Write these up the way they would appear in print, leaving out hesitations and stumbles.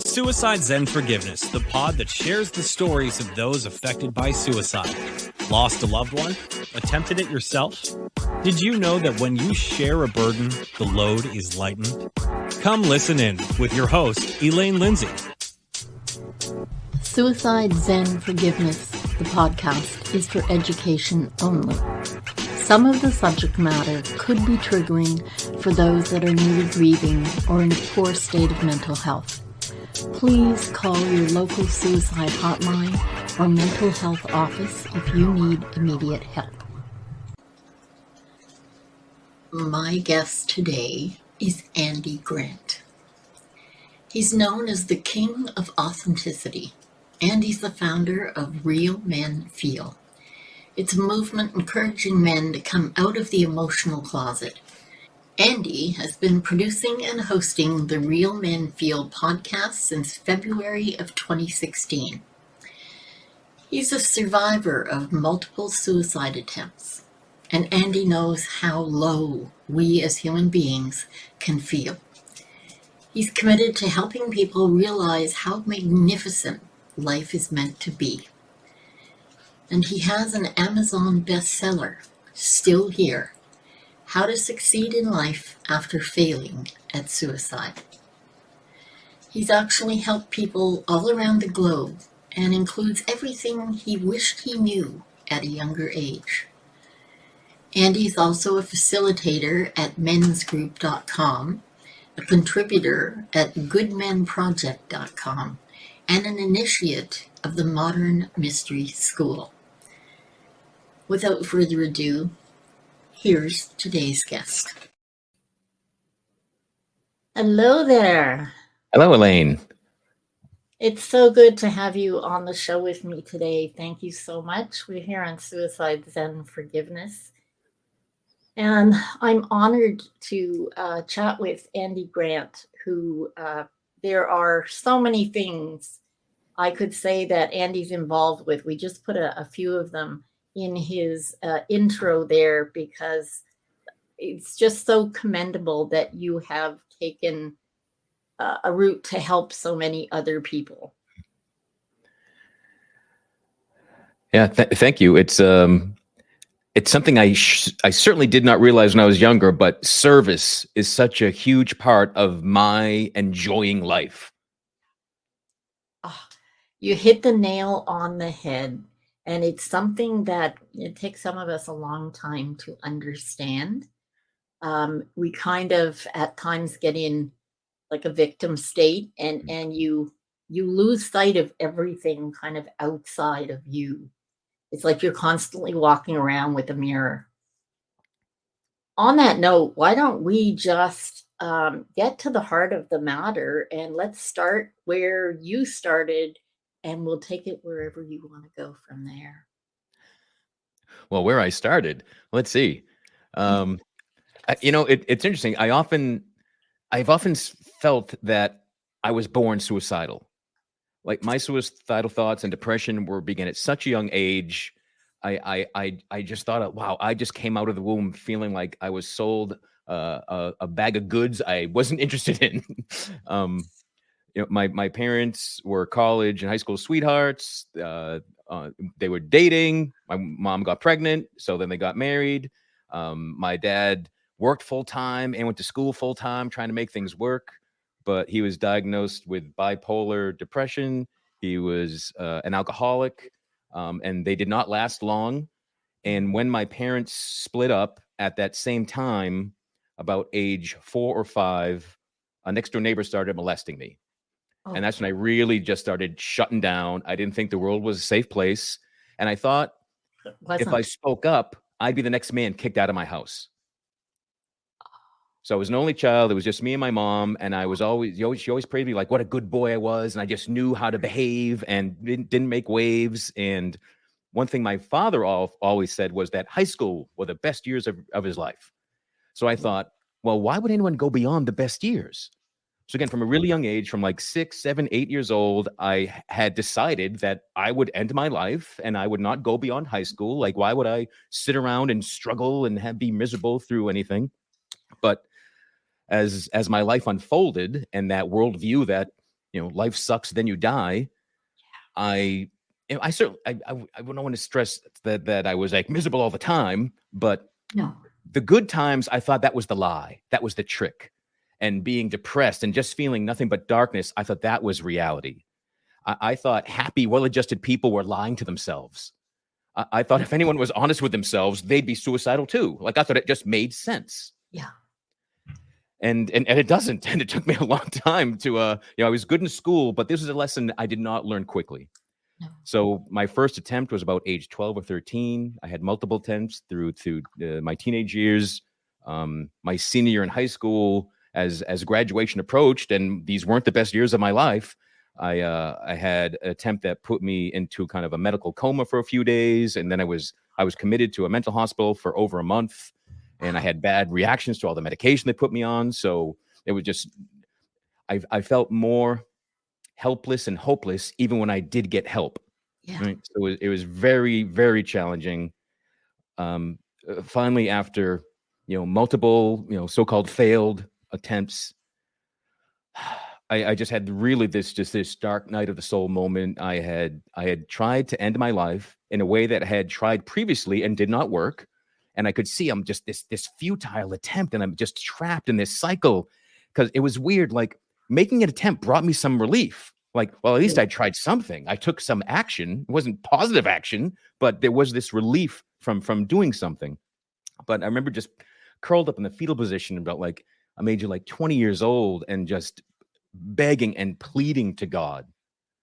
Suicide Zen Forgiveness, the pod that shares the stories of those affected by suicide. Lost a loved one? Attempted it yourself? Did you know that when you share a burden, the load is lightened? Come listen in with your host, Elaine Lindsay. Suicide Zen Forgiveness, the podcast, is for education only. Some of the subject matter could be triggering for those that are newly grieving or in a poor state of mental health. Please call your local suicide hotline or mental health office if you need immediate help. My guest today is Andy Grant. He's known as the King of Authenticity, and he's the founder of Real-Men-Feel. It's a movement encouraging men to come out of the emotional closet. Andy has been producing and hosting the Real-Men-Feel podcast since February of 2016. He's a survivor of multiple suicide attempts, and Andy knows how low we as human beings can feel. He's committed to helping people realize how magnificent life is meant to be. And he has an Amazon bestseller, Still Here: How to Succeed in Life After Failing at Suicide. He's actually helped people all around the globe and includes everything he wished he knew at a younger age. Andy's also a facilitator at mensgroup.com, a contributor at goodmenproject.com, and an initiate of the Modern Mystery School. Without further ado, here's today's guest. Hello there. Hello, Elaine. It's so good to have you on the show with me today. Thank you so much. We're here on Suicide Zen Forgiveness. And I'm honored to chat with Andy Grant, who there are so many things I could say that Andy's involved with. We just put a few of them in his intro there because it's just so commendable that you have taken a route to help so many other people. Yeah, thank you. It's something I certainly did not realize when I was younger, but service is such a huge part of my enjoying life. Oh, you hit the nail on the head. And it's something that it takes some of us a long time to understand. We kind of at times get in like a victim state, and you lose sight of everything kind of outside of you. It's like you're constantly walking around with a mirror. On that note, why don't we just get to the heart of the matter, and let's start where you started, and we'll take it wherever you want to go from there. Well, where I started, let's see. It's interesting. I've often felt that I was born suicidal. Like my suicidal thoughts and depression began at such a young age. I just thought, wow, I just came out of the womb feeling like I was sold a bag of goods I wasn't interested in. My parents were college and high school sweethearts. They were dating. My mom got pregnant, so then they got married. My dad worked full time and went to school full time, trying to make things work. But he was diagnosed with bipolar depression. He was an alcoholic, and they did not last long. And when my parents split up at that same time, about age 4 or 5, a next door neighbor started molesting me. Oh. And that's when I really just started shutting down. I didn't think the world was a safe place. And I thought if I spoke up, I'd be the next man kicked out of my house. So I was an only child. It was just me and my mom. And she always praised me like what a good boy I was. And I just knew how to behave and didn't make waves. And one thing my father always said was that high school were the best years of his life. So I thought, well, why would anyone go beyond the best years? So again, from a really young age, from like 6, 7, 8 years old, I had decided that I would end my life and I would not go beyond high school. Like, why would I sit around and struggle and be miserable through anything? But as my life unfolded and that worldview that life sucks, then you die. I certainly, I wouldn't want to stress that I was like miserable all the time, but No. the good times, I thought that was the lie. That was the trick. And being depressed and just feeling nothing but darkness, I thought that was reality. I thought happy, well-adjusted people were lying to themselves. I thought if anyone was honest with themselves, they'd be suicidal too. Like I thought it just made sense. Yeah. And it doesn't. And it took me a long time to, I was good in school, but this was a lesson I did not learn quickly. No. So my first attempt was about age 12 or 13. I had multiple attempts through my teenage years, my senior year in high school. As graduation approached, and these weren't the best years of my life, I had an attempt that put me into kind of a medical coma for a few days, and then I was committed to a mental hospital for over a month, and I had bad reactions to all the medication they put me on. So it was just I felt more helpless and hopeless even when I did get help. Yeah. Right? So it was very, very challenging. Finally, after multiple so-called failed attempts, I just had really this dark night of the soul moment. I had tried to end my life in a way that I had tried previously and did not work, and I could see I'm just this futile attempt, and I'm just trapped in this cycle because it was weird. Like making an attempt brought me some relief. Like, well, at least I tried something. I took some action. It wasn't positive action, but there was this relief from doing something. But I remember just curled up in the fetal position about like I'm age of like 20 years old and just begging and pleading to God.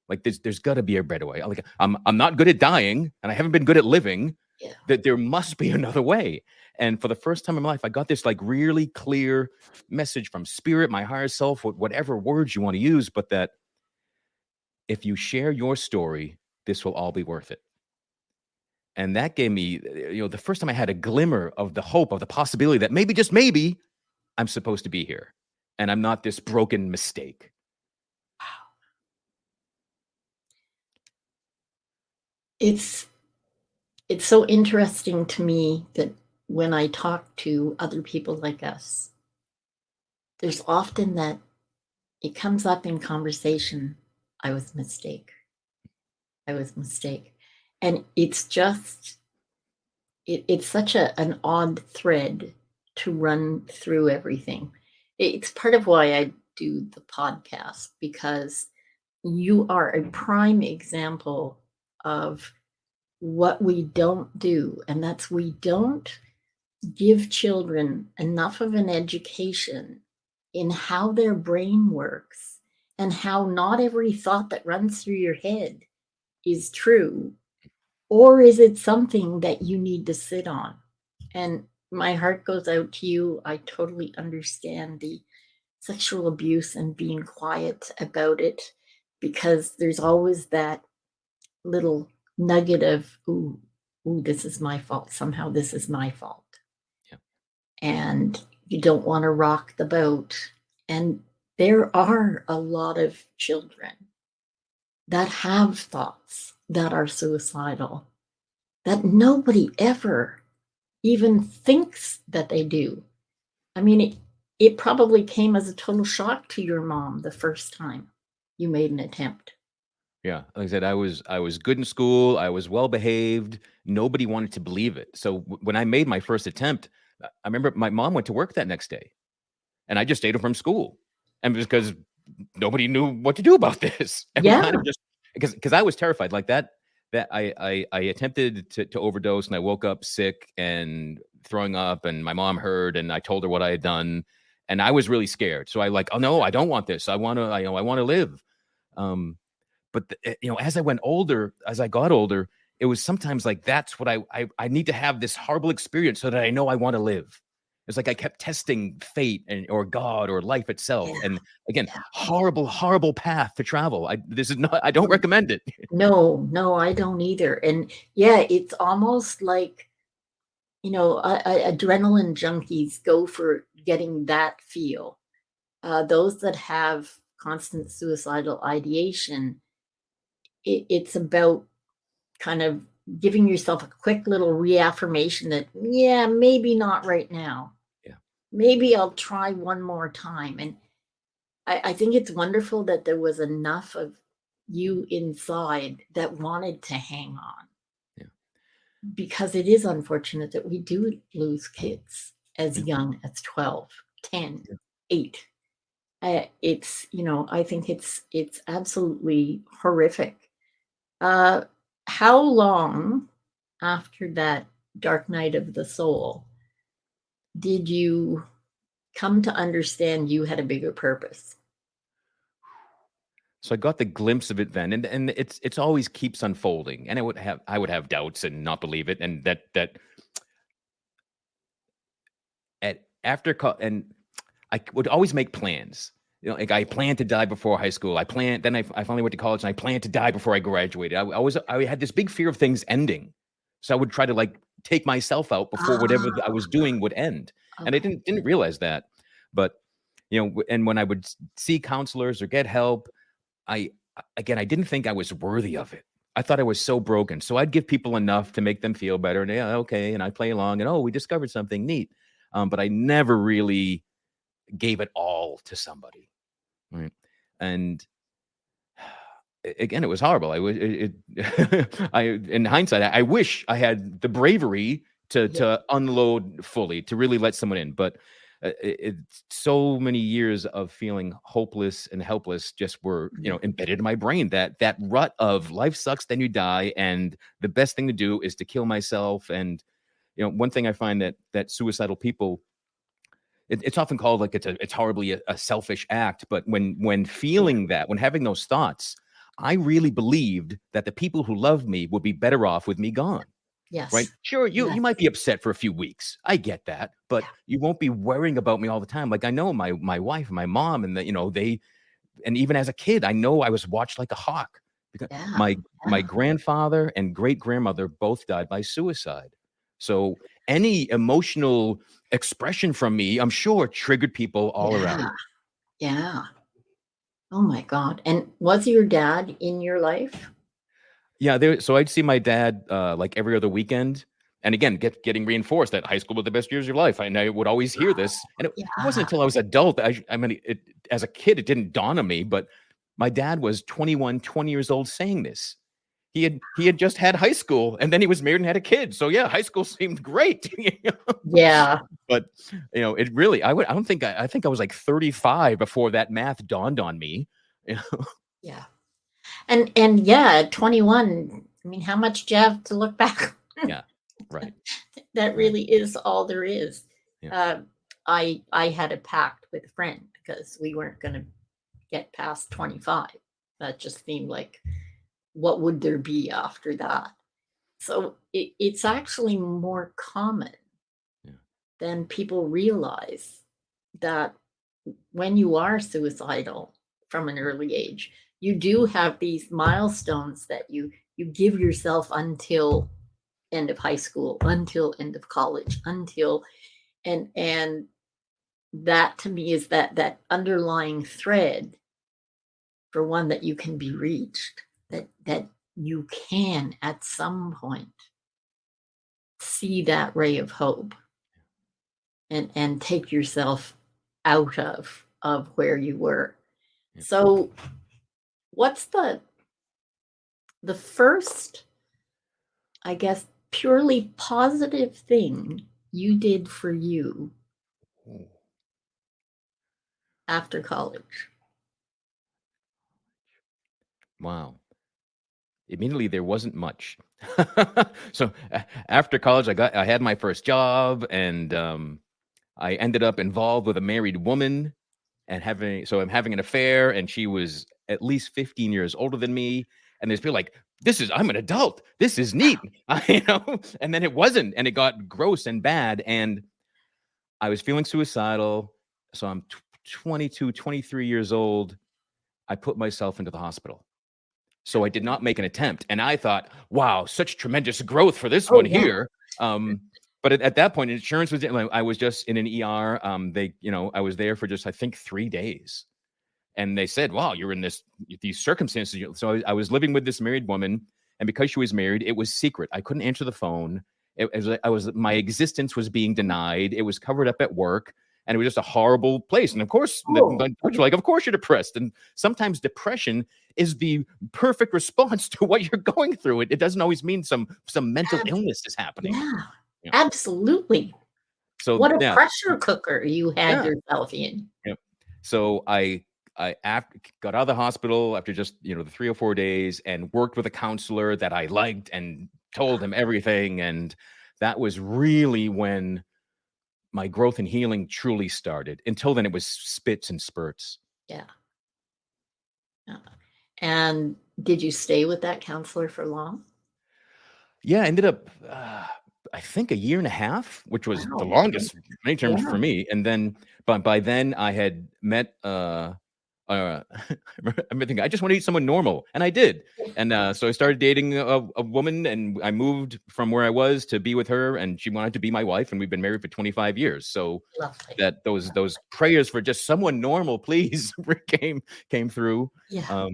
Like there's got to be a better way. Like I'm not good at dying and I haven't been good at living. Yeah. That there must be another way. And for the first time in my life, I got this like really clear message from spirit, my higher self, whatever words you want to use, but that if you share your story, this will all be worth it. And that gave me, the first time I had a glimmer of the hope of the possibility that maybe, just maybe, I'm supposed to be here. And I'm not this broken mistake. It's so interesting to me that when I talk to other people like us, there's often that it comes up in conversation, I was a mistake. I was a mistake. And it's just, it's such an odd thread to run through everything. It's part of why I do the podcast, because you are a prime example of what we don't do, and that's we don't give children enough of an education in how their brain works and how not every thought that runs through your head is true, or is it something that you need to sit on. And my heart goes out to you. I totally understand the sexual abuse and being quiet about it, because there's always that little nugget of, ooh, this is my fault. Somehow this is my fault. Yeah. And you don't want to rock the boat. And there are a lot of children that have thoughts that are suicidal that nobody ever even thinks that they do. I mean, it probably came as a total shock to your mom the first time you made an attempt. Yeah, like I said, I was good in school. I was well behaved. Nobody wanted to believe it. So when I made my first attempt, I remember my mom went to work that next day, and I just stayed home from school, and because nobody knew what to do about this, and we Yeah. kind of just because I was terrified like that. That I attempted to overdose, and I woke up sick and throwing up, and my mom heard, and I told her what I had done, and I was really scared. So I like, oh no, I don't want this. I want to live. But as I got older, it was sometimes like that's what I need to have this horrible experience so that I know I want to live. It's like I kept testing fate or God or life itself. Yeah. And again, horrible path to travel. I don't recommend it. No, I don't either. And yeah, it's almost like, adrenaline junkies go for getting that feel. Those that have constant suicidal ideation, it's about kind of giving yourself a quick little reaffirmation that, yeah, maybe not right now. Yeah. Maybe I'll try one more time. And I think it's wonderful that there was enough of you inside that wanted to hang on. Yeah. Because it is unfortunate that we do lose kids as Yeah. young as 12, 10, Yeah. 8. It's, I think it's absolutely horrific. How long after that dark night of the soul did you come to understand you had a bigger purpose? So I got the glimpse of it then, and it's always keeps unfolding, and I would have doubts and not believe it, and that at after and I would always make plans. Like I planned to die before high school. Then I finally went to college, and I planned to die before I graduated. I had this big fear of things ending, so I would try to like take myself out before whatever I was doing would end, and I Okay. didn't realize that. But and when I would see counselors or get help, I again, I didn't think I was worthy of it. I thought I was so broken. So I'd give people enough to make them feel better. And yeah, okay. And I play along and, oh, we discovered something neat. But I never really gave it all to somebody. Right. And again, it was horrible. In hindsight, I wish I had the bravery to unload fully, to really let someone in. But it's so many years of feeling hopeless and helpless just were, embedded in my brain. That rut of life sucks, then you die, and the best thing to do is to kill myself. And one thing I find that suicidal people, it's often called like it's horribly a selfish act. But when feeling that, when having those thoughts, I really believed that the people who loved me would be better off with me gone. Right? Yes. Sure, you Yes. might be upset for a few weeks. I get that, but Yeah. you won't be worrying about me all the time. Like I know my wife and my mom, and they, and even as a kid, I know I was watched like a hawk because Yeah. my Yeah. grandfather and great grandmother both died by suicide. So any emotional expression from me, I'm sure, triggered people all around Yeah. me. Yeah. Oh my God. And was your dad in your life? Yeah, so I'd see my dad like every other weekend. And again, getting reinforced that high school was the best years of your life. And I would always hear this. And it wasn't Yeah. until I was adult. I mean, as a kid, it didn't dawn on me, but my dad was 21, 20 years old saying this. He had just had high school, and then he was married and had a kid. So yeah, high school seemed great. Yeah. But it really, I think I was like 35 before that math dawned on me. Yeah. And yeah, at 21, I mean, how much do you have to look back? Yeah. Right. That Right. really is all there is. Yeah. I had a pact with a friend because we weren't going to get past 25. That just seemed like, what would there be after that? So it's actually more common Yeah. than people realize that when you are suicidal from an early age, you do have these milestones that you give yourself until end of high school, until end of college, until and that to me is that underlying thread for one that you can be reached, that you can at some point see that ray of hope and take yourself out of where you were. Yeah. So what's the first, I guess, purely positive thing you did for you Ooh. after college? Wow. Immediately, there wasn't much. So after college, I had my first job, and I ended up involved with a married woman, and I'm having an affair, and she was at least 15 years older than me. And there's people like, I'm an adult. This is neat. And then it wasn't, and it got gross and bad. And I was feeling suicidal. So I'm 22, 23 years old. I put myself into the hospital. So I did not make an attempt. And I thought, wow, such tremendous growth for this Oh one yeah. here. But at that point, insurance was, I was just in an ER. I was there for just, I think, 3 days. And they said, wow, you're in these circumstances. So I was living with this married woman. And because she was married, it was secret. I couldn't answer the phone. My existence was being denied. It was covered up at work. and it was just a horrible place. And of course, the doctors were like, of course you're depressed. And sometimes depression is the perfect response to what you're going through. It doesn't always mean some mental illness is happening. Yeah, Yeah. absolutely. So What a yeah, pressure cooker you had yeah. yourself in. Yep. So I got out of the hospital after just, the 3 or 4 days, and worked with a counselor that I liked and told him everything. And that was really when my growth and healing truly started. Until then, it was spits and spurts. Yeah. And did you stay with that counselor for long? Yeah, I ended up, I think, 1.5 years, which was the Wow. longest many terms for me. And then, but by then I had met, I'm thinking, I just want to eat someone normal, and I did. And so I started dating a woman, and I moved from where I was to be with her, and she wanted to be my wife, and we've been married for 25 years. So Lovely. that those prayers for just someone normal, please, came through. Yeah.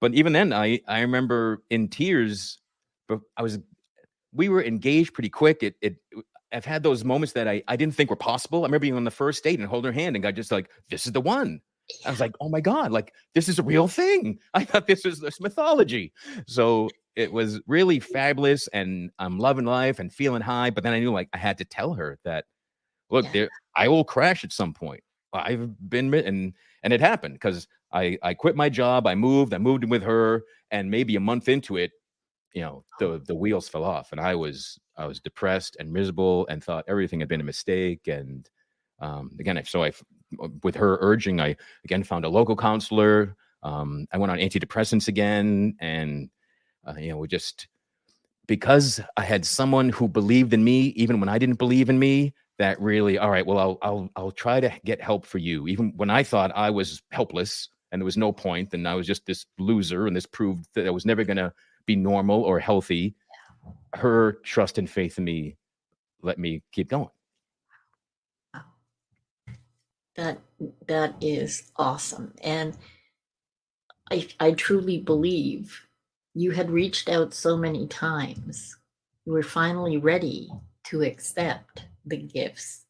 But even then, I remember in tears, but we were engaged pretty quick. I've had those moments that I didn't think were possible. I remember being on the first date and holding her hand and got just like, this is the one. I was like, oh my God, like this is a real thing. I thought this mythology. So it was really fabulous, and I'm loving life and feeling high. But then I knew, like, I had to tell her that, look, I will crash at some point. I've been, and it happened because I quit my job. I moved in with her, and maybe a month into it, the wheels fell off, and I was depressed and miserable and thought everything had been a mistake. And again, with her urging, I again found a local counselor. I went on antidepressants again, and we just, because I had someone who believed in me even when I didn't believe in me, that really, all right, well, I'll try to get help for you, even when I thought I was helpless and there was no point, and I was just this loser, and this proved that I was never going to be normal or healthy. Her trust and faith in me let me keep going. That is awesome. And I truly believe you had reached out so many times. You were finally ready to accept the gifts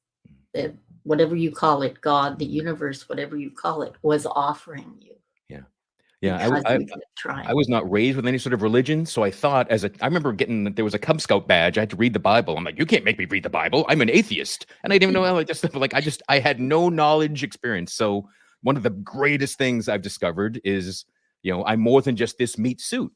that, whatever you call it, God, the universe, whatever you call it, was offering you. Yeah. I was not raised with any sort of religion, so I thought, I remember there was a Cub Scout badge. I had to read the Bible. I'm like, you can't make me read the Bible. I'm an atheist, and I didn't even know. I had no knowledge experience. So one of the greatest things I've discovered is, I'm more than just this meat suit.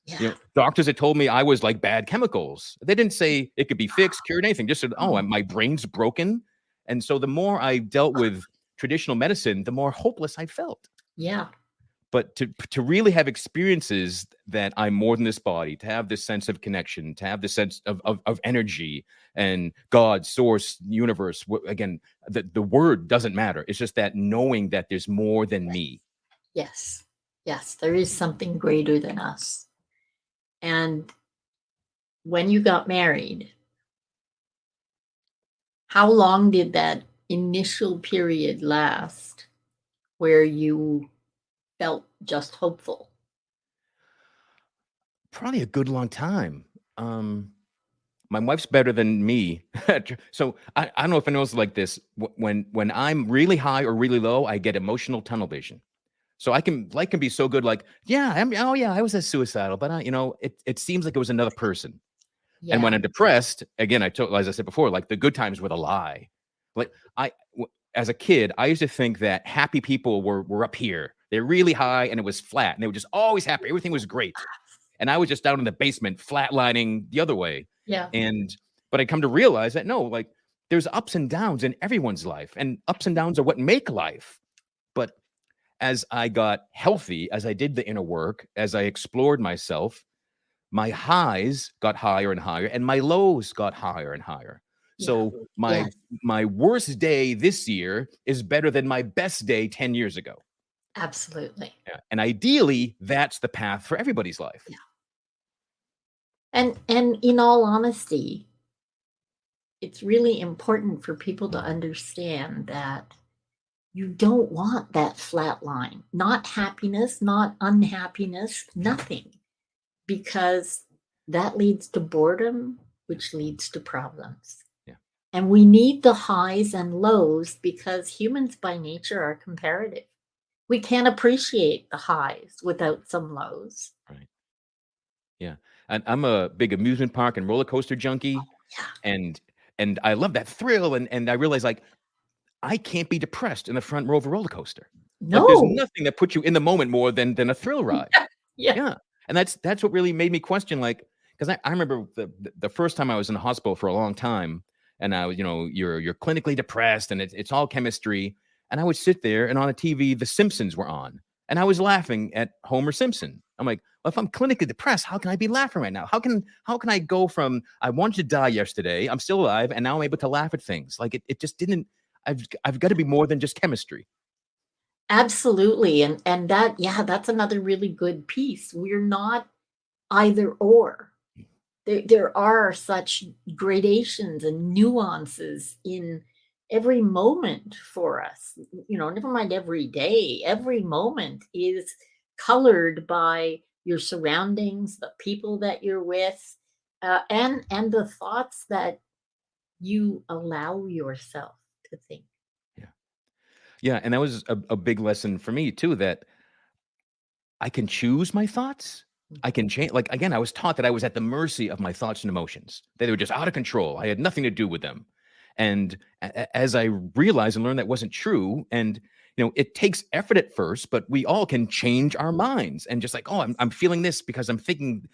Yeah. Doctors had told me I was like bad chemicals. They didn't say it could be fixed, cured, anything. Just said, my brain's broken. And so the more I dealt with traditional medicine, the more hopeless I felt. Yeah. But to really have experiences that I'm more than this body, to have this sense of connection, to have this sense of energy and God, source, universe, again, the word doesn't matter. It's just that knowing that there's more than me. Yes. Yes, there is something greater than us. And when you got married, how long did that initial period last where you felt just hopeful? Probably a good long time. My wife's better than me. So I don't know if anyone's like this. When I'm really high or really low, I get emotional tunnel vision. So life can be so good. Like, I was suicidal, but it seems like it was another person. Yeah. And when I'm depressed, again, as I said before, like the good times were the lie. Like as a kid, I used to think that happy people were up here. They're really high, and it was flat, and they were just always happy. Everything was great. And I was just down in the basement, flatlining the other way. Yeah. But I come to realize that no, like there's ups and downs in everyone's life, and ups and downs are what make life. But as I got healthy, as I did the inner work, as I explored myself, my highs got higher and higher, and my lows got higher and higher. So my worst day this year is better than my best day 10 years ago. Absolutely. Yeah. And ideally, that's the path for everybody's life. Yeah. And in all honesty, it's really important for people to understand that you don't want that flat line, not happiness, not unhappiness, nothing, because that leads to boredom, which leads to problems. Yeah. And we need the highs and lows because humans by nature are comparative. We can't appreciate the highs without some lows. Right. Yeah. And I'm a big amusement park and roller coaster junkie, Yeah. and I love that thrill. And I realize, like, I can't be depressed in the front row of a roller coaster. Like, there's No. nothing that puts you in the moment more than a thrill ride. Yeah. Yeah. And that's what really made me question, like, because I remember the first time I was in the hospital for a long time, and I was, you're clinically depressed, and it's all chemistry. And I would sit there, and on the TV, The Simpsons were on, and I was laughing at Homer Simpson. I'm like, well, if I'm clinically depressed, how can I be laughing right now? How can I go from I wanted to die yesterday, I'm still alive, and now I'm able to laugh at things? Like, it just didn't. I've got to be more than just chemistry. Absolutely. And that, yeah, that's another really good piece. We're not either or. There are such gradations and nuances in every moment for us. Never mind every day. Every moment is colored by your surroundings, the people that you're with, and the thoughts that you allow yourself to think. Yeah. Yeah. And that was a big lesson for me too, that I can choose my thoughts. I can change. Like, again, I was taught that I was at the mercy of my thoughts and emotions. They were just out of control. I had nothing to do with them. And as I realized and learned that wasn't true, and it takes effort at first, but we all can change our minds and just like, oh, I'm feeling this because I'm thinking.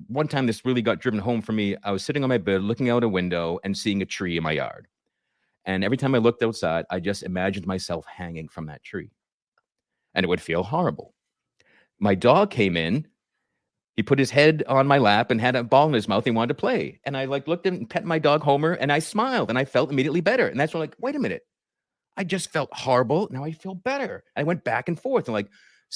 One time, this really got driven home for me. I was sitting on my bed, looking out a window and seeing a tree in my yard. And every time I looked outside, I just imagined myself hanging from that tree, and it would feel horrible. My dog came in. He put his head on my lap and had a ball in his mouth. He wanted to play. And I looked at him and pet my dog Homer, and I smiled, and I felt immediately better. And that's when, like, wait a minute. I just felt horrible. Now I feel better. I went back and forth and, like,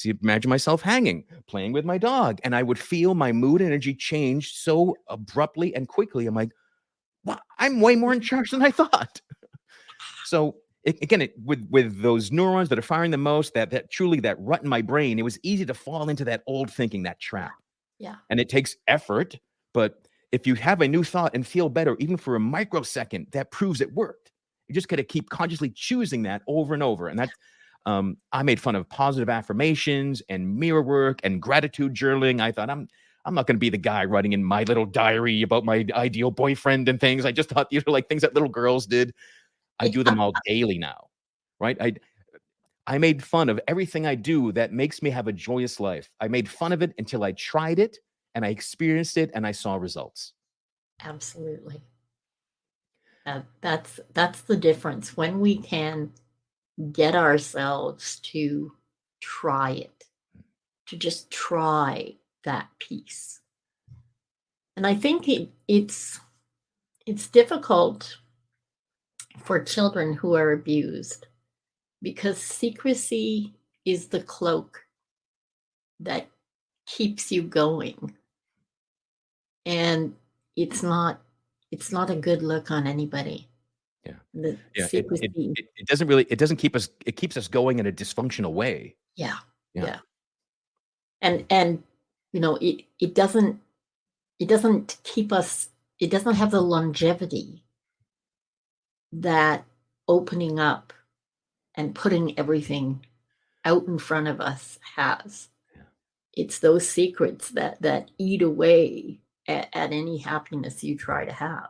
imagine myself hanging, playing with my dog. And I would feel my mood and energy change so abruptly and quickly. I'm like, wow, I'm way more in charge than I thought. So again, with those neurons that are firing the most, that truly that rut in my brain, it was easy to fall into that old thinking, that trap. Yeah. And it takes effort, but if you have a new thought and feel better, even for a microsecond, that proves it worked. You just got to keep consciously choosing that over and over. And that I made fun of positive affirmations and mirror work and gratitude journaling. I thought I'm not going to be the guy writing in my little diary about my ideal boyfriend and things. I just thought these were like things that little girls did. I do them all daily now, right? I made fun of everything I do that makes me have a joyous life. I made fun of it until I tried it and I experienced it and I saw results. Absolutely. That's the difference when we can get ourselves to try it, to just try that piece. And I think it's difficult for children who are abused because secrecy is the cloak that keeps you going. And it's not a good look on anybody. Yeah. The Yeah. secrecy. It doesn't keep us, it keeps us going in a dysfunctional way. Yeah. Yeah. Yeah. And it doesn't keep us, it doesn't have the longevity that opening up and putting everything out in front of us has. Yeah. It's those secrets that eat away at any happiness you try to have.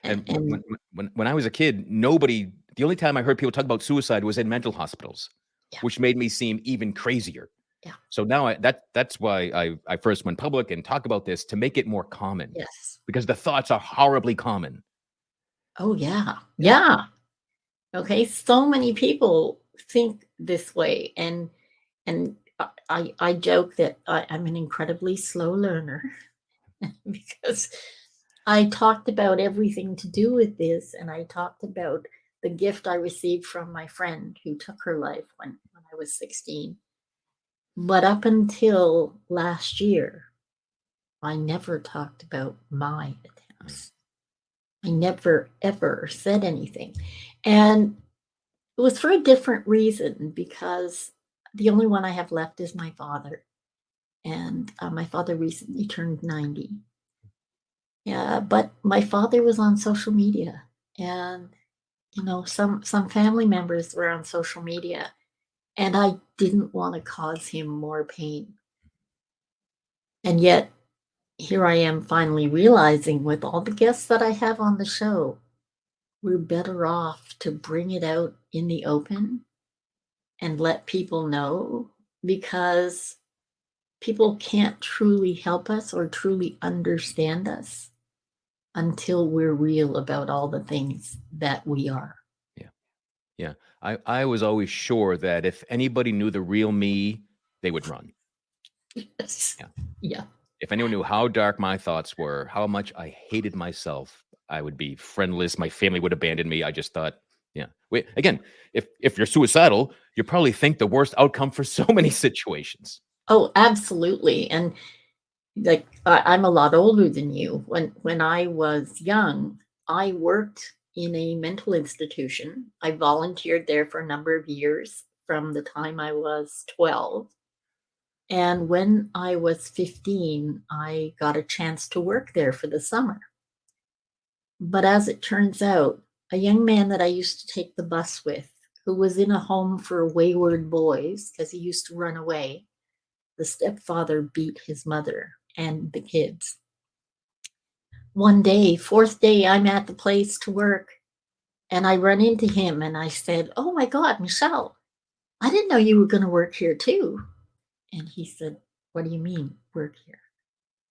And And when I was a kid, the only time I heard people talk about suicide was in mental hospitals, Yeah. which made me seem even crazier. Yeah. So now that's why I first went public and talk about this, to make it more common. yes. Because the thoughts are horribly common. Oh yeah. Yeah. Okay. So many people think this way. And I joke that I'm an incredibly slow learner because I talked about everything to do with this, and I talked about the gift I received from my friend who took her life when I was 16. But up until last year, I never talked about my attempts. I never, ever said anything. And it was for a different reason because the only one I have left is my father. And my father recently turned 90. Yeah, but my father was on social media, and some family members were on social media, and I didn't want to cause him more pain. And yet, here I am finally realizing with all the guests that I have on the show, we're better off to bring it out in the open and let people know, because people can't truly help us or truly understand us until we're real about all the things that we are. Yeah. Yeah. I was always sure that if anybody knew the real me, they would run. Yes. Yeah. Yeah. If anyone knew how dark my thoughts were, how much I hated myself, I would be friendless. My family would abandon me. I just thought, yeah. Wait, again, if you're suicidal, you probably think the worst outcome for so many situations. Oh, absolutely. And like I'm a lot older than you. When I was young, I worked in a mental institution. I volunteered there for a number of years from the time I was 12. And when I was 15, I got a chance to work there for the summer. But as it turns out, a young man that I used to take the bus with, who was in a home for wayward boys because he used to run away, the stepfather beat his mother and the kids. One day, fourth day, I'm at the place to work, and I run into him and I said, "Oh my God, Michelle, I didn't know you were going to work here too." And he said, "What do you mean, work here?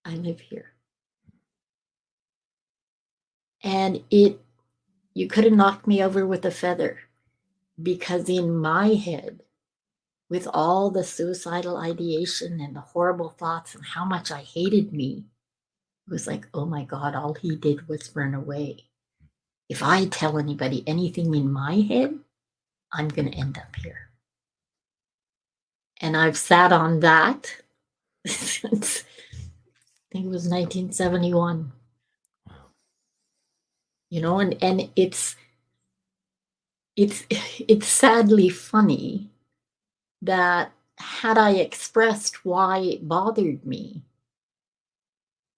I live here." And you could have knocked me over with a feather, because in my head, with all the suicidal ideation and the horrible thoughts and how much I hated me, it was like, oh my God, all he did was run away. If I tell anybody anything in my head, I'm going to end up here. And I've sat on that since I think it was 1971. And it's it's sadly funny that had I expressed why it bothered me,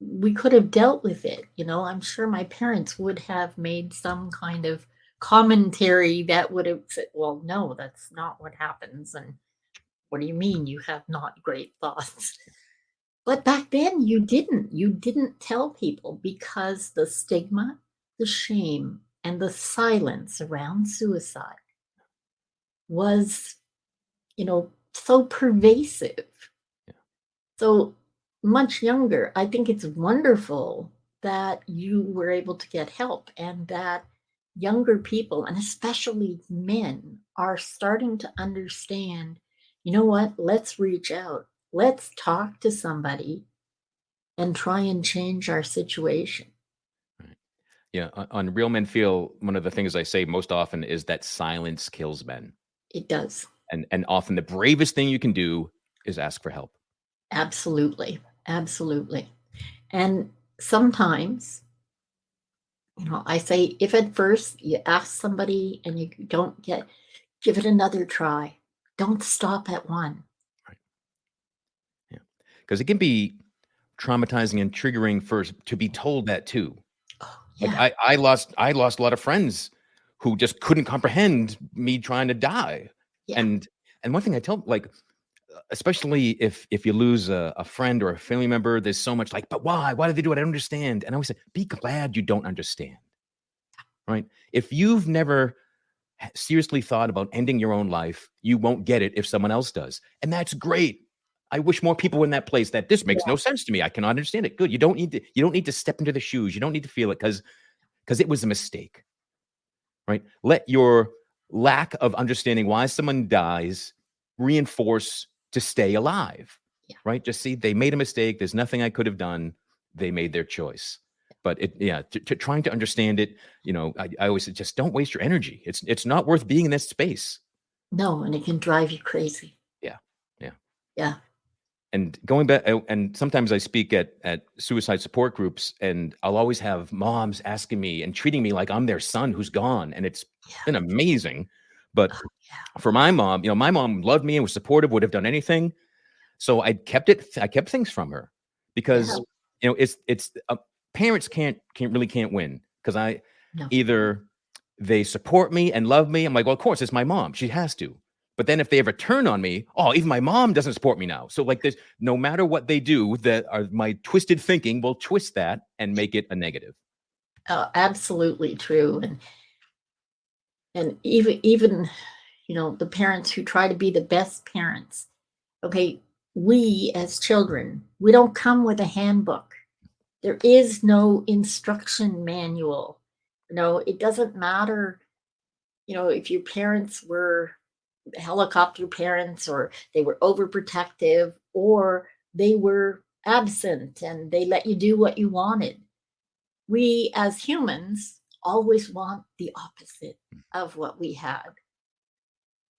we could have dealt with it. I'm sure my parents would have made some kind of commentary that would have said, well, no, that's not what happens. And what do you mean you have not great thoughts? But back then you didn't. You didn't tell people because the stigma, the shame, and the silence around suicide was, so pervasive. Yeah. So much younger, I think it's wonderful that you were able to get help, and that younger people, and especially men, are starting to understand, you know what, let's reach out. Let's talk to somebody and try and change our situation. Right. Yeah. On Real Men Feel, one of the things I say most often is that silence kills men. It does. And often the bravest thing you can do is ask for help. Absolutely. Absolutely. And sometimes, I say, if at first you ask somebody and you don't get, give it another try. Don't stop at one. Right. Yeah. Because it can be traumatizing and triggering to be told that too. Oh, Like yeah. I lost a lot of friends who just couldn't comprehend me trying to die. Yeah. And one thing I tell, like, especially if you lose a friend or a family member, there's so much like, but why? Why did they do it? I don't understand. And I always say, be glad you don't understand. Right? If you've never seriously thought about ending your own life, you won't get it if someone else does. And that's great. I wish more people were in that place that this makes no sense to me. I cannot understand it. Good. You don't need to step into the shoes. You don't need to feel it because it was a mistake. Right? Let your lack of understanding why someone dies reinforce to stay alive. Yeah. Right? Just see, they made a mistake. There's nothing I could have done. They made their choice. But trying to understand it, I always say, just don't waste your energy. It's not worth being in this space. No, and it can drive you crazy. Yeah. Yeah. Yeah. And going back, and sometimes I speak at suicide support groups, and I'll always have moms asking me and treating me like I'm their son who's gone. And it's been amazing. But for my mom, my mom loved me and was supportive, would have done anything. So I kept things from her because, it's parents can't win, because No. either they support me and love me. I'm like, well, of course, it's my mom. She has to. But then if they ever turn on me, oh, even my mom doesn't support me now. So like there's no matter what they do, that are my twisted thinking will twist that and make it a negative. Absolutely true. And even the parents who try to be the best parents. Okay, we as children, we don't come with a handbook. There is no instruction manual. It doesn't matter, if your parents were helicopter parents, or they were overprotective, or they were absent and they let you do what you wanted. We as humans always want the opposite of what we had.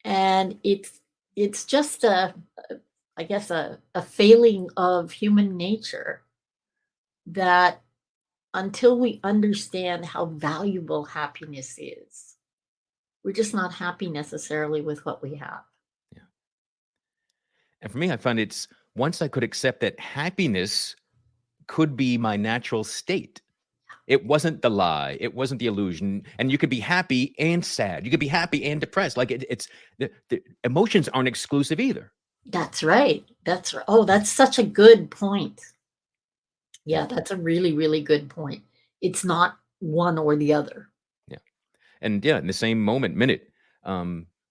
And it's just I guess a failing of human nature, that until we understand how valuable happiness is, we're just not happy necessarily with what we have. Yeah. And for me, I find it's once I could accept that happiness could be my natural state. It wasn't the lie. It wasn't the illusion. And you could be happy and sad. You could be happy and depressed. Like it's the emotions aren't exclusive either. That's right. That's right. Oh, that's such a good point. Yeah, that's a really, really good point. It's not one or the other. Yeah. And yeah, in the same minute.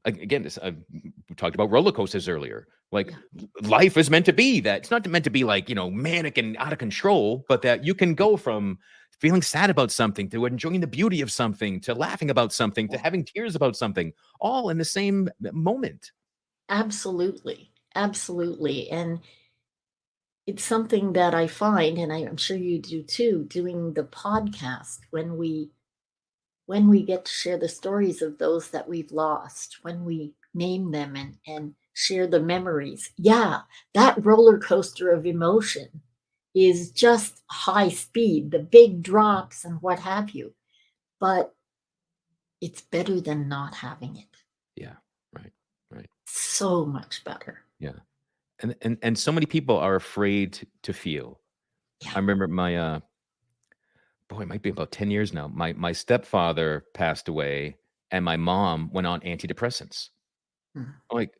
Again, we talked about roller coasters earlier. Like life is meant to be that. It's not meant to be like, manic and out of control, but that you can go from feeling sad about something to enjoying the beauty of something, to laughing about something, to having tears about something, all in the same moment. Absolutely. Absolutely. And it's something that I find, and I'm sure you do too, doing the podcast, when we get to share the stories of those that we've lost, when we name them and share the memories. Yeah, that roller coaster of emotion is just high speed, the big drops and what have you. But it's better than not having it. Yeah. Right. So much better. Yeah. And so many people are afraid to feel. Yeah. I remember my it might be about 10 years now. My stepfather passed away and my mom went on antidepressants. I'm like,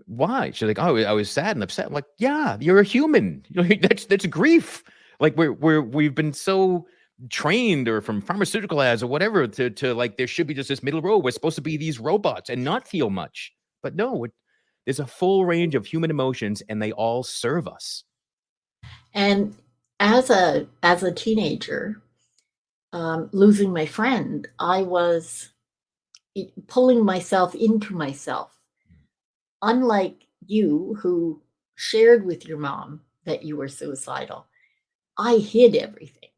why? She's like, oh, I was sad and upset. I'm like, yeah, you're a human. That's grief. Like we've been so trained, or from pharmaceutical ads or whatever, to like there should be just this middle road. We're supposed to be these robots and not feel much. But no, there's a full range of human emotions and they all serve us. And as a teenager, losing my friend, I was pulling myself into myself. Unlike you, who shared with your mom that you were suicidal, I hid everything.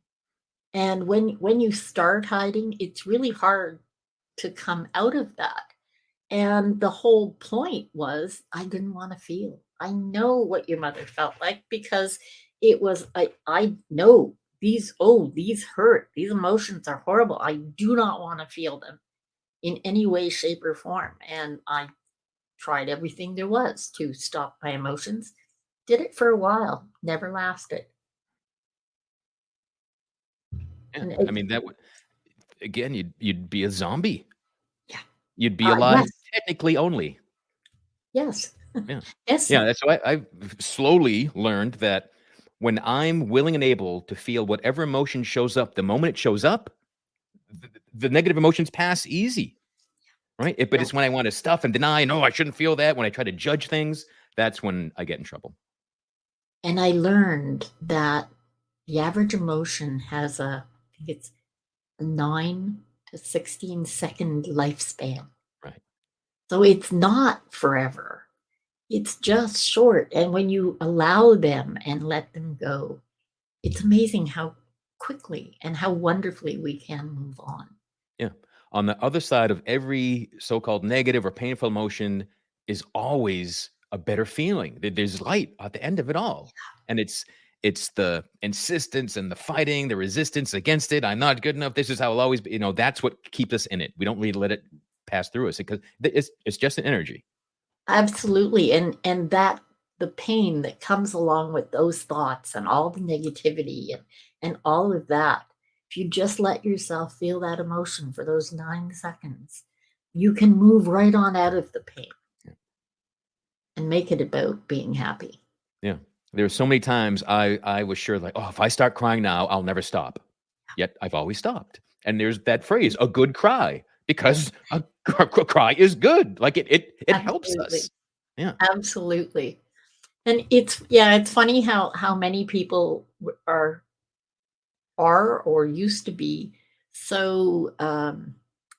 And when you start hiding, it's really hard to come out of that. And the whole point was, I didn't want to feel. I know what your mother felt like, because it was, I know these hurt. These emotions are horrible. I do not want to feel them in any way, shape, or form. And I tried everything there was to stop my emotions. Did it for a while, never lasted. Yeah. I mean, that would, again, you'd be a zombie. Yeah. You'd be alive Yes. technically only. Yes. Yeah. Yes. Yeah. That's why I've slowly learned that when I'm willing and able to feel whatever emotion shows up, the moment it shows up, the negative emotions pass easy. Right. But it's when I want to stuff and deny, no, I shouldn't feel that. When I try to judge things, that's when I get in trouble. And I learned that the average emotion has I think it's a 9 to 16 second lifespan. Right. So it's not forever. It's just short. And when you allow them and let them go, it's amazing how quickly and how wonderfully we can move on. Yeah. On the other side of every so-called negative or painful emotion is always a better feeling. There's light at the end of it all. And it's the insistence and the fighting, the resistance against it. I'm not good enough. This is how it'll always be. That's what keeps us in it. We don't really let it pass through us, because it's just an energy. Absolutely. And that the pain that comes along with those thoughts and all the negativity and all of that, if you just let yourself feel that emotion for those 9 seconds, you can move right on out of the pain and make it about being happy. Yeah. There were so many times I was sure, like, oh, if I start crying now, I'll never stop. Yet I've always stopped. And there's that phrase, a good cry, because a cry is good. Like it helps Absolutely. us. Yeah. Absolutely. And it's funny how many people are or used to be so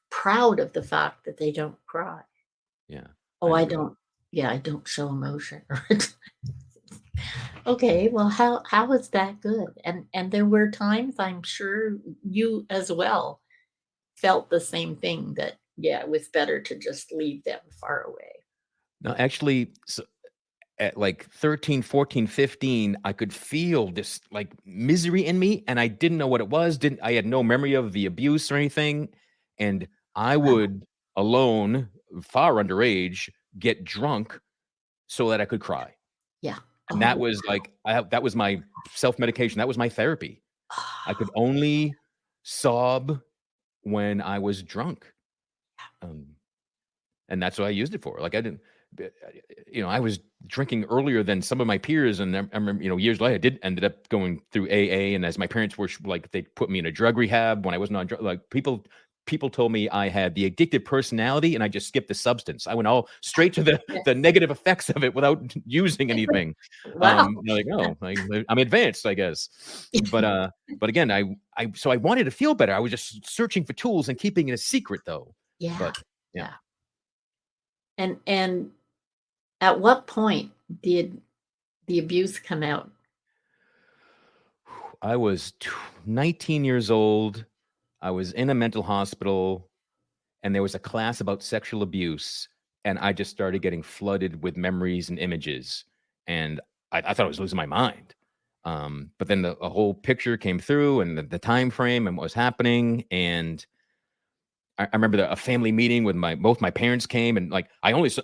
proud of the fact that they don't cry. Yeah. Oh, I I agree. don't. Yeah, I don't show emotion. Okay, well, how is that good? And there were times, I'm sure you as well felt the same thing, that yeah, it was better to just leave them far away. No, actually, so at like 13, 14, 15, I could feel this like misery in me, and I didn't know what it was. I had no memory of the abuse or anything. And I Wow. would alone, far underage, get drunk so that I could cry. Yeah. And that Oh, was like that was my self-medication. That was my therapy. I could only sob when I was drunk. Um, and that's what I used it for. Like I didn't, I was drinking earlier than some of my peers, and I remember, years later, I ended up going through AA, and as my parents were like, they put me in a drug rehab when I wasn't on drug. Like people told me I had the addictive personality, and I just skipped the substance. I went all straight to the negative effects of it without using anything. wow. Like, oh, I'm advanced, I guess. But again, so I wanted to feel better. I was just searching for tools and keeping it a secret, though. Yeah. But yeah. Yeah. And at what point did the abuse come out? I was 19 years old. I was in a mental hospital, and there was a class about sexual abuse, and I just started getting flooded with memories and images, and I thought I was losing my mind. But then a whole picture came through, and the time frame and what was happening, and I remember a family meeting with both my parents came, and like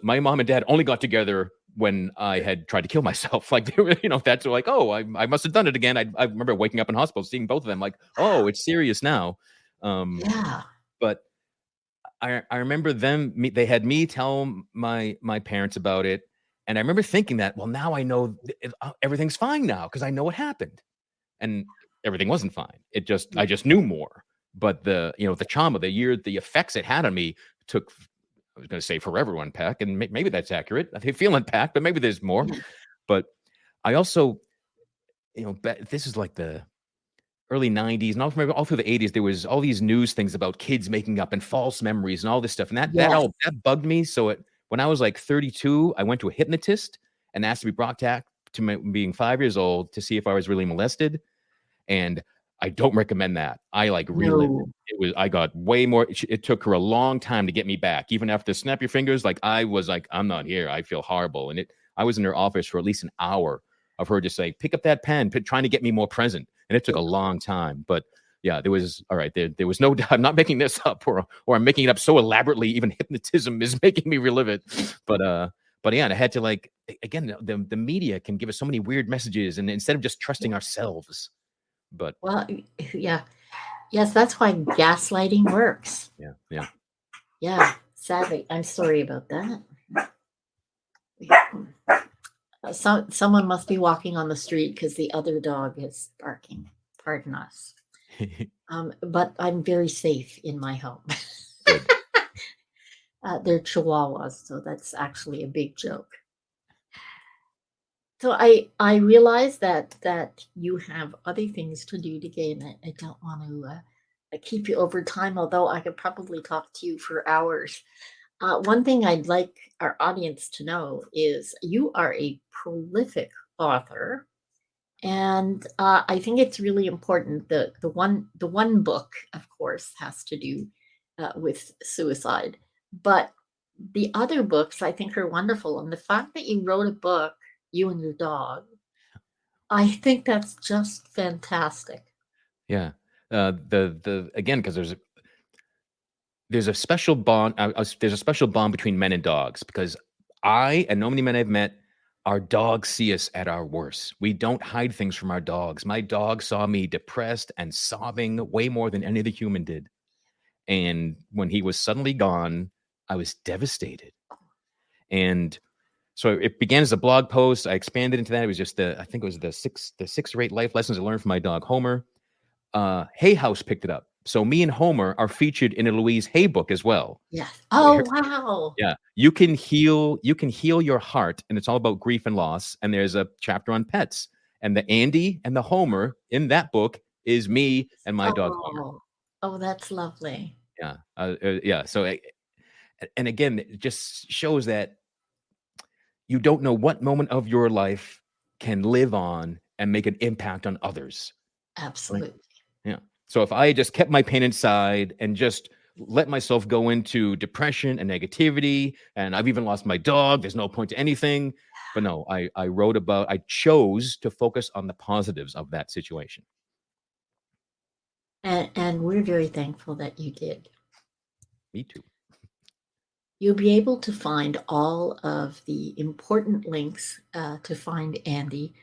my mom and dad only got together when I had tried to kill myself. Like they were, that's like, oh, I must have done it again. I remember waking up in hospital, seeing both of them, like, oh, it's serious now. Yeah. But I remember they had me tell my parents about it, and I remember thinking that, well, now I know everything's fine now because I know what happened, and everything wasn't fine. I just knew more. But the trauma, the effects it had on me took, I was going to say, forever to unpack, and maybe that's accurate. I feel unpacked, but maybe there's more. Yeah. But I also, this is like the early 90s, and all through the 80s, there was all these news things about kids making up and false memories and all this stuff. And Yes. that bugged me. So when I was like 32, I went to a hypnotist and asked to be brought back to being 5 years old to see if I was really molested. And I don't recommend that. I like relived it. I got way more. It took her a long time to get me back. Even after snap your fingers, like I was like, I'm not here. I feel horrible. And I was in her office for at least an hour of her just saying, pick up that pen, trying to get me more present. And it took a long time. But yeah, there was no doubt. I'm not making this up, or I'm making it up so elaborately. Even hypnotism is making me relive it. But yeah, and I had to, like, again, the media can give us so many weird messages, and instead of just trusting ourselves. But Well, yeah. Yes, that's why gaslighting works. yeah. Sadly, I'm sorry about that. Someone must be walking on the street because the other dog is barking. Pardon us. But I'm very safe in my home. Good. They're chihuahuas, so that's actually a big joke. So I realize that you have other things to do today, and I don't want to keep you over time, although I could probably talk to you for hours. One thing I'd like our audience to know is you are a prolific author, and I think it's really important. The one book, of course, has to do with suicide, but the other books I think are wonderful. And the fact that you wrote a book, you and your dog, I think that's just fantastic. Yeah. Again, because there's a special bond. There's a special bond between men and dogs, because I and many men I've met, Our dogs see us at our worst. We don't hide things from our dogs. My dog saw me depressed and sobbing way more than any other human did. And when he was suddenly gone, I was devastated. And so it began as a blog post. I expanded into that. It was just I think it was the six or eight life lessons I learned from my dog Homer. Hay House picked it up. So me and Homer are featured in a Louise Hay book as well. Yes. Oh, wow. Yeah, you can heal your heart, and it's all about grief and loss. And there's a chapter on pets, and the Andy and the Homer in that book is me and my dog Homer. Oh, that's lovely. Yeah, yeah. So, and again, it just shows that you don't know what moment of your life can live on and make an impact on others. Absolutely. Right? Yeah. So if I just kept my pain inside and just let myself go into depression and negativity, and I've even lost my dog, there's no point to anything. But no, I chose to focus on the positives of that situation. And we're very thankful that you did. Me too. You'll be able to find all of the important links to find Andy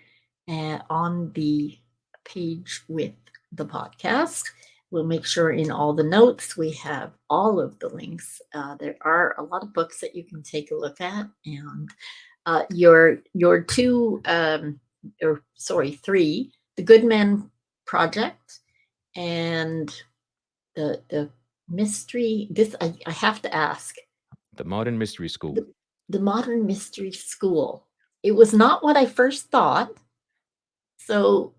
on the page with the podcast. We'll make sure in all the notes we have all of the links. There are a lot of books that you can take a look at, and your three, the Good Men Project, and the mystery. This I have to ask. The Modern Mystery School. The Modern Mystery School. It was not what I first thought. So,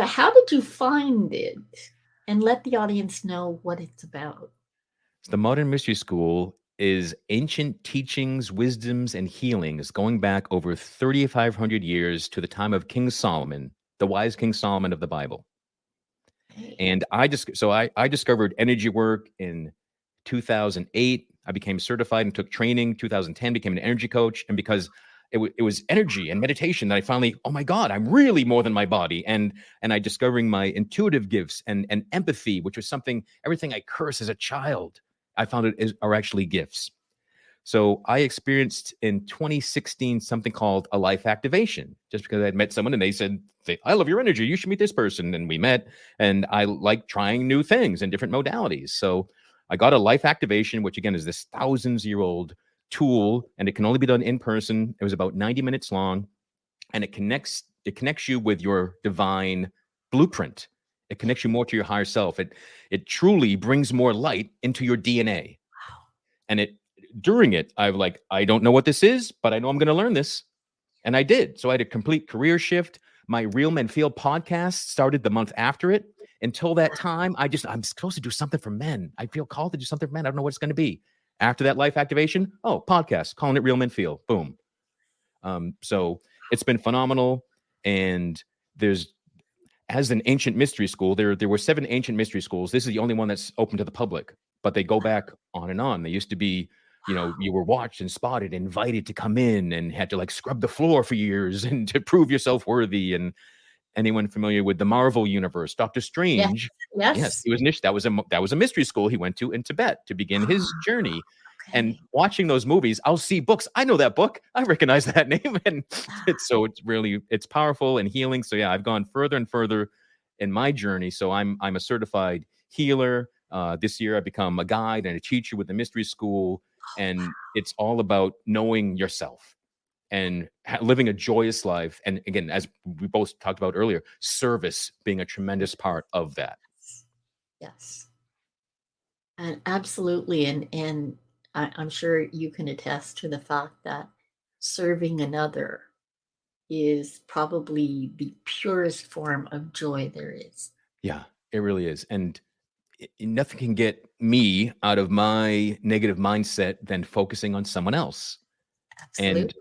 how did you find it? And let the audience know what it's about. The Modern Mystery School is ancient teachings, wisdoms, and healings going back over 3,500 years to the time of King Solomon, the wise King Solomon of the Bible. Okay. And I discovered energy work in 2008. I became certified and took training. 2010, became an energy coach. And because it was energy and meditation that I finally, oh my God, I'm really more than my body. And I discovering my intuitive gifts and empathy, which was something, everything I cursed as a child, I found are actually gifts. So I experienced in 2016 something called a life activation, just because I'd met someone and they said, I love your energy. You should meet this person. And we met, and I like trying new things and different modalities. So I got a life activation, which again is this thousands-year-old tool, and it can only be done in person. It was about 90 minutes long, and it connects you with your divine blueprint. It connects you more to your higher self. It truly brings more light into your DNA. Wow. And during it, I don't know what this is, but I know I'm going to learn this. And I did. So I had a complete career shift. My Real-Men-Feel podcast started the month after it. Until that time, I'm supposed to do something for men. I feel called to do something for men. I don't know what it's going to be. After that life activation, podcast, calling it Real-Men-Feel. Boom. So it's been phenomenal. And as an ancient mystery school, there were 7 ancient mystery schools. This is the only one that's open to the public, but they go back on and on. They used to be, you were watched and spotted, invited to come in, and had to scrub the floor for years and to prove yourself worthy. And anyone familiar with the Marvel universe, Doctor Strange? Yes. He was that was a mystery school he went to in Tibet to begin his journey. Okay. And watching those movies, I'll see books. I know that book. I recognize that name. And it's powerful and healing. So yeah, I've gone further and further in my journey. So I'm a certified healer. This year I become a guide and a teacher with the mystery school. And it's all about knowing yourself and living a joyous life. And again, as we both talked about earlier, service being a tremendous part of that. Yes. And absolutely. And I'm sure you can attest to the fact that serving another is probably the purest form of joy there is. Yeah, it really is. And nothing can get me out of my negative mindset than focusing on someone else. Absolutely. And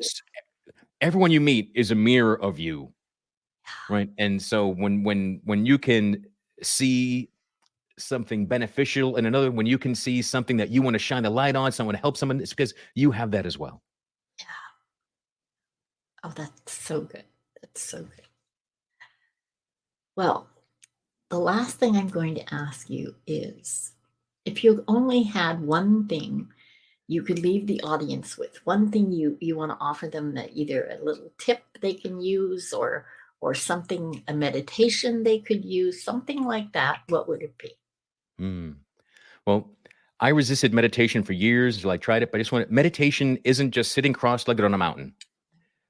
everyone you meet is a mirror of you, right? And so when you can see something beneficial in another, when you can see something that you want to shine a light on, someone to help someone, it's because you have that as well. Yeah. Oh, that's so good. That's so good. Well, the last thing I'm going to ask you is, if you only had one thing you could leave the audience with? One thing you want to offer them, that either a little tip they can use, or something, a meditation they could use, something like that, what would it be? Well, I resisted meditation for years until I tried it, but I just want meditation isn't just sitting cross-legged on a mountain.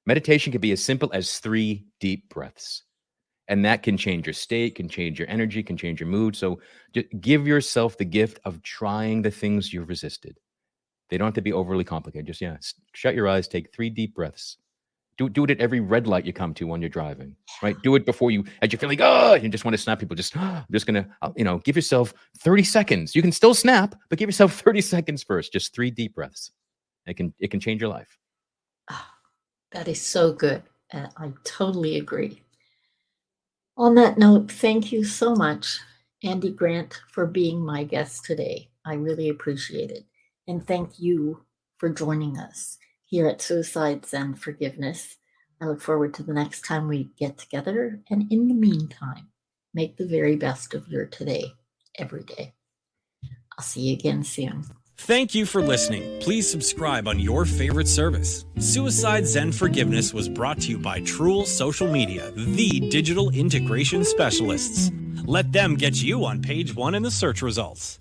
Meditation can be as simple as 3 deep breaths. And that can change your state, can change your energy, can change your mood. So just give yourself the gift of trying the things you've resisted. They don't have to be overly complicated. Just, shut your eyes, take 3 deep breaths. Do it at every red light you come to when you're driving, right? Do it before as you're feeling, you just want to snap. People I'm just going to, give yourself 30 seconds. You can still snap, but give yourself 30 seconds first. Just 3 deep breaths. It can change your life. Oh, that is so good. And I totally agree. On that note, thank you so much, Andy Grant, for being my guest today. I really appreciate it. And thank you for joining us here at Suicides and Forgiveness. I look forward to the next time we get together. And in the meantime, make the very best of your today, every day. I'll see you again soon. Thank you for listening. Please subscribe on your favorite service. Suicide Zen Forgiveness was brought to you by Truel Social Media, the digital integration specialists. Let them get you on page 1 in the search results.